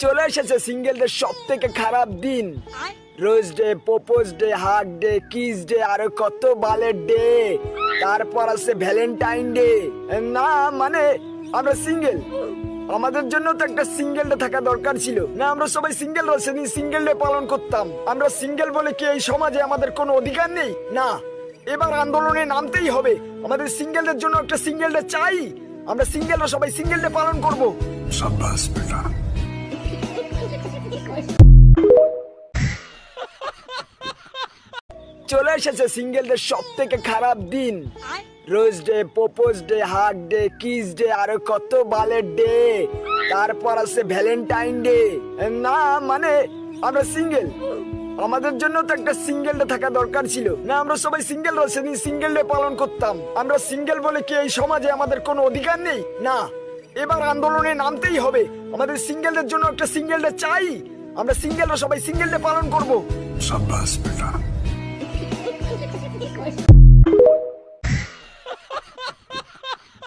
চলে এসেছে সিঙ্গেলদের সব থেকে খারাপ দিন। Rose day, propose day, hug day, kiss day, আরো কত বালের ডে। তারপর আছে ভ্যালেন্টাইন ডে। না মানে আমরা সিঙ্গেল, আমাদের জন্য তো একটা সিঙ্গেল ডে থাকা দরকার ছিল না? আমরা সবাই সিঙ্গেল সেদিন সিঙ্গেল ডে পালন করতাম। আমরা সিঙ্গেল বলে কি এই সমাজে আমাদের কোনো অধিকার নেই? না, এবার আন্দোলনে নামতেই হবে। আমাদের সিঙ্গেলদের জন্য একটা সিঙ্গেল ডে চাই। আমরা সিঙ্গেলরা সবাই সিঙ্গেল ডে পালন করব। शाबाश बेटा। চলে এসেছে সিঙ্গেলদের সব থেকে খারাপ দিন। Rose day, propose day, hug day, kiss day, আরো কত বালের ডে। তারপর আছে ভ্যালেন্টাইন ডে। না মানে আমরা সিঙ্গেল, আমাদের জন্য তো একটা সিঙ্গেল ডে থাকা দরকার ছিল না? আমরা সবাই সিঙ্গেল সেদিন সিঙ্গেল ডে পালন করতাম। আমরা সিঙ্গেল বলে কি এই সমাজে আমাদের কোনো অধিকার নেই? না, এবার আন্দোলনে নামতেই হবে। আমাদের সিঙ্গেলদের জন্য একটা সিঙ্গেল ডে চাই। আমরা সিঙ্গেলরা সবাই সিঙ্গেল ডে পালন করব। शाबाश बेटा।